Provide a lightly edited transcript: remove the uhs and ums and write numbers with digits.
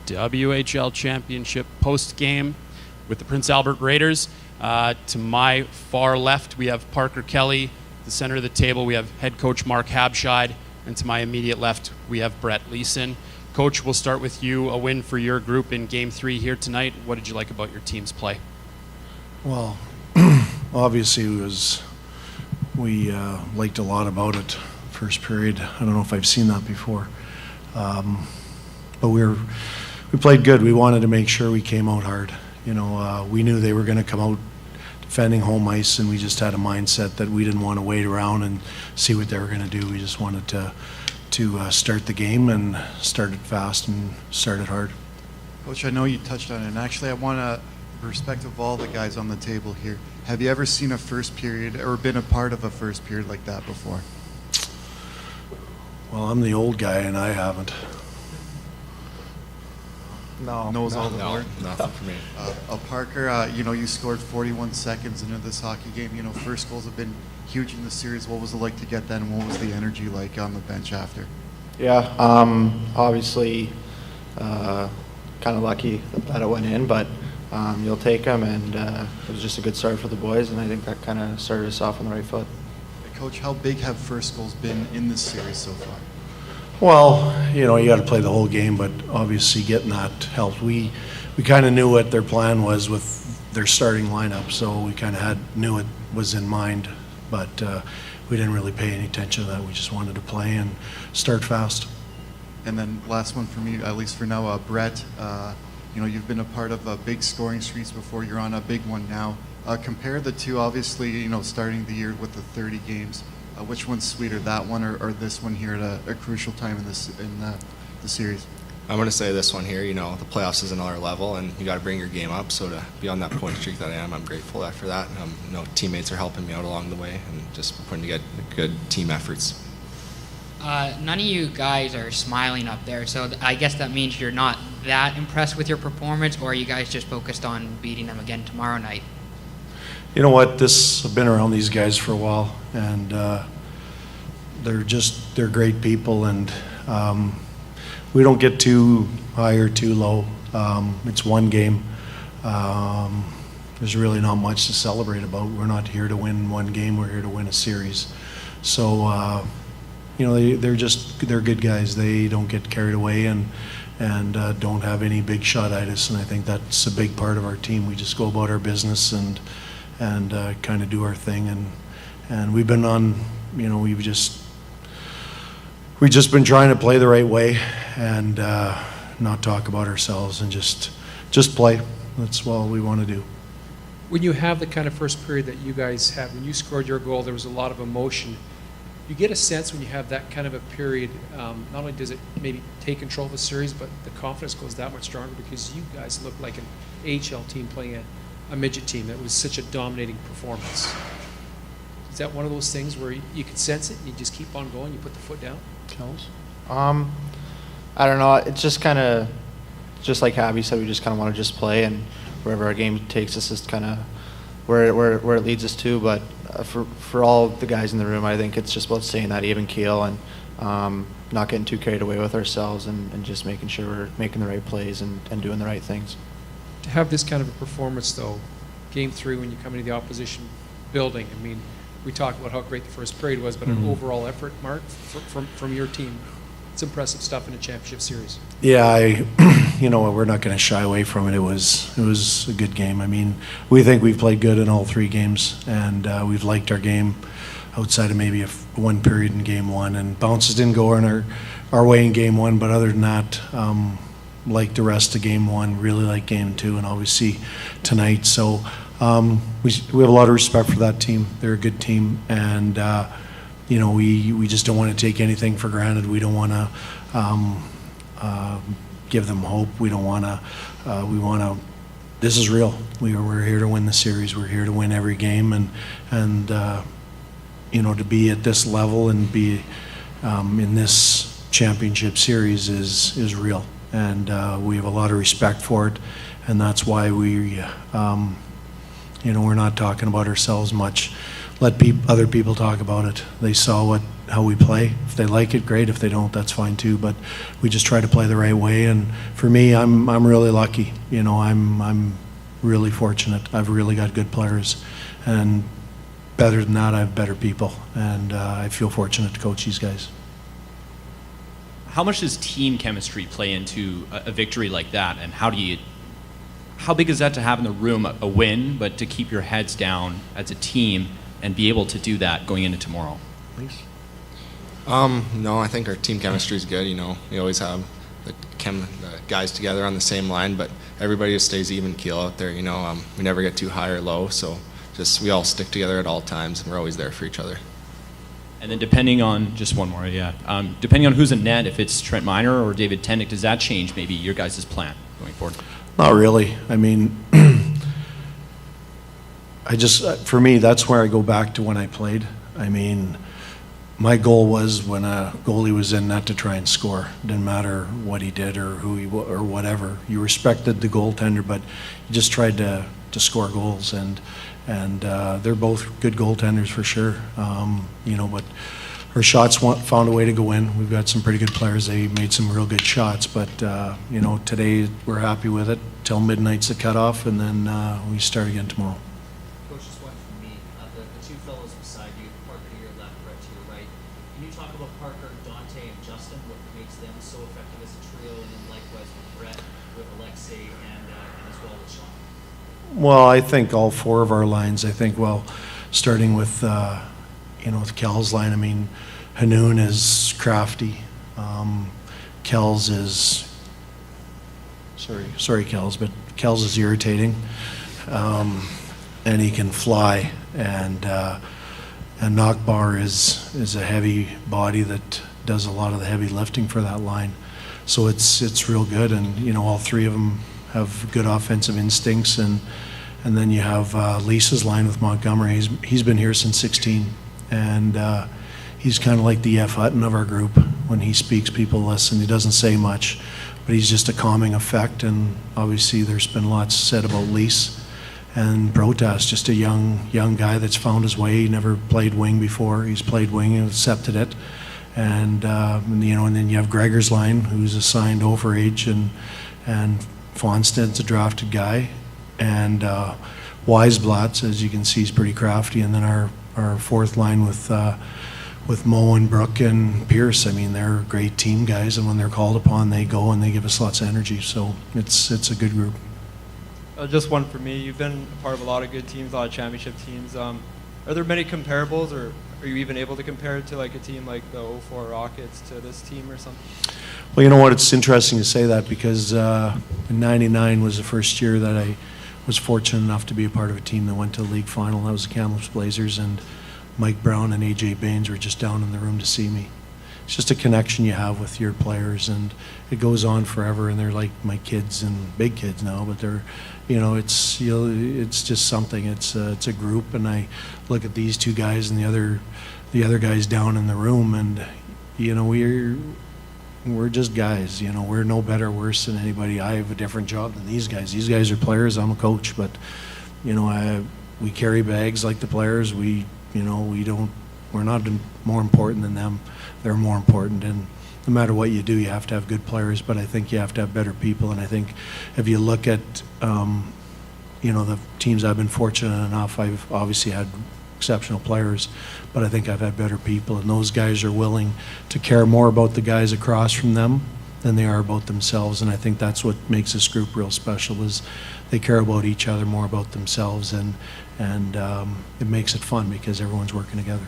WHL Championship post-game with the Prince Albert Raiders. To my far left, we have Parker Kelly. The center of the table, we have head coach Marc Habscheid. And to my immediate left, we have Brett Leason. Coach, we'll start with you. A win for your group in Game 3 here tonight. What did you like about your team's play? Well, obviously we liked a lot about it. First period, I don't know if I've seen that before. But we played good. We wanted to make sure we came out hard. We knew they were going to come out defending home ice, and we just had a mindset that we didn't want to wait around and see what they were going to do. We just wanted to start the game and start it fast and start it hard. Coach, I know you touched on it, and actually I want to, perspective of all the guys on the table here, have you ever seen a first period or been a part of a first period like that before? Well, I'm the old guy, and I haven't. Knows all the word? Nothing for me. Parker, you scored 41 seconds into this hockey game. First goals have been huge in the series. What was it like to get that, and what was the energy like on the bench after? Yeah, obviously kind of lucky that it went in, but you'll take them, and it was just a good start for the boys, and I think that kind of started us off on the right foot. Coach, how big have first goals been in this series so far? Well, you got to play the whole game, but obviously getting that helped. We kind of knew what their plan was with their starting lineup, so we kind of knew it was in mind, but we didn't really pay any attention to that. We just wanted to play and start fast. And then last one for me, at least for now, Brett, you've been a part of big scoring streaks before. You're on a big one now. Compare the two, obviously, starting the year with the 30 games. Which one's sweeter, that one or this one here at a crucial time in the series? I'm going to say this one here. The playoffs is another level, and you got to bring your game up. So to be on that point streak that I am, I'm grateful after that. Teammates are helping me out along the way, and just putting together good team efforts. None of you guys are smiling up there, so I guess that means you're not that impressed with your performance, or are you guys just focused on beating them again tomorrow night? You know what? I've been around these guys for a while, and they're great people, and we don't get too high or too low. It's one game. There's really not much to celebrate about. We're not here to win one game. We're here to win a series. So, they're good guys. They don't get carried away and don't have any big shot at us, and I think that's a big part of our team. We just go about our business and kind of do our thing, and we've been on, we've just been trying to play the right way and not talk about ourselves and just play. That's all we want to do. When you have the kind of first period that you guys had, when you scored your goal, there was a lot of emotion. You get a sense when you have that kind of a period, not only does it maybe take control of a series, but the confidence goes that much stronger because you guys look like an AHL team playing a midget team. That was such a dominating performance. Is that one of those things where you can sense it and you just keep on going, you put the foot down? Kells? I don't know. It's just kind of, just like Abby said, we just kind of want to just play, and wherever our game takes us is kind of where it leads us to. But for all the guys in the room, I think it's just about staying that even keel and not getting too carried away with ourselves and just making sure we're making the right plays and doing the right things. To have this kind of a performance, though, Game 3 when you come into the opposition building, I mean, we talked about how great the first period was, but an overall effort, Mark, from your team, it's impressive stuff in a championship series. Yeah, we're not going to shy away from it. It was a good game. I mean, we think we've played good in all 3 games, and we've liked our game outside of maybe one period in Game 1, and bounces didn't go in our way in Game 1, but other than that, like the rest of Game 1, really like Game 2, and obviously tonight. So we have a lot of respect for that team. They're a good team, and we just don't want to take anything for granted. We don't want to give them hope. We don't want to. We want to. This is real. We're here to win the series. We're here to win every game, and to be at this level and be in this championship series is real. And we have a lot of respect for it, and that's why we're not talking about ourselves much. Let other people talk about it. They saw how we play. If they like it, great. If they don't, that's fine too. But we just try to play the right way. And for me, I'm really lucky. You know, I'm really fortunate. I've really got good players, and better than that, I have better people. And I feel fortunate to coach these guys. How much does team chemistry play into a victory like that, and how big is that to have in the room a win, but to keep your heads down as a team and be able to do that going into tomorrow? Please. No, I think our team chemistry is good. You know, we always have the guys together on the same line, but everybody just stays even keel out there. You know, we never get too high or low, so just we all stick together at all times, and we're always there for each other. And then depending on, just one more, depending on who's in net, if it's Trent Miner or David Tennick, does that change maybe your guys' plan going forward? Not really. I mean, for me, that's where I go back to when I played. I mean, my goal was when a goalie was in net to try and score. Didn't matter what he did or who he or whatever. You respected the goaltender, but you just tried to score goals. And they're both good goaltenders for sure. You know, but our shots found a way to go in. We've got some pretty good players. They made some real good shots, but you know, today we're happy with it. Till midnight's the cutoff, and then we start again tomorrow. Coach, just one from me. The two fellows beside you, Parker to your left, Brett to your right. Can you talk about Parker, Dante, and Justin? What makes them so effective as a trio, and then likewise with Brett, with Alexei, and as well with Sean? Well, I think all four of our lines. I think, well, starting with you know, with Kel's line. I mean, Hanoun is crafty. Kel's is sorry, Kel's, but Kel's is irritating, and he can fly. And Knockbar is a heavy body that does a lot of the heavy lifting for that line. So it's real good, and you know, all three of them have good offensive instincts. And then you have Lisa's line with Montgomery. He's been here since 16, and he's kind of like the F. Hutton of our group. When he speaks, people listen. He doesn't say much, but he's just a calming effect. And obviously, there's been lots said about Lise and Protas, just a young guy that's found his way. He never played wing before. He's played wing and accepted it. And you know, and then you have Gregor's line, who's assigned overage, and Fonsted's a drafted guy, and Weisblatt, as you can see, is pretty crafty. And then our fourth line with Mo and Brooke and Pierce. I mean, they're great team guys, and when they're called upon, they go and they give us lots of energy. So it's a good group. Just one for me. You've been a part of a lot of good teams, a lot of championship teams. Are there many comparables, or are you even able to compare it to like a team like the 04 Rockets to this team or something? Well, you know what? It's interesting to say that, because in '99 was the first year that I was fortunate enough to be a part of a team that went to the league final. That was the Kamloops Blazers, and Mike Brown and AJ Baines were just down in the room to see me. It's just a connection you have with your players, and it goes on forever. And they're like my kids, and big kids now, but they're, you know, it's just something. It's a group, and I look at these two guys and the other guys down in the room, and you know, we're just guys. You know, we're no better or worse than anybody. I have a different job than these guys. These guys are players. I'm a coach, but you know, we carry bags like the players. We're not more important than them. They're more important, and no matter what you do, you have to have good players, but I think you have to have better people. And I think if you look at you know, the teams I've been fortunate enough, I've obviously had exceptional players, but I think I've had better people, and those guys are willing to care more about the guys across from them than they are about themselves. And I think that's what makes this group real special, is they care about each other more about themselves, and it makes it fun because everyone's working together.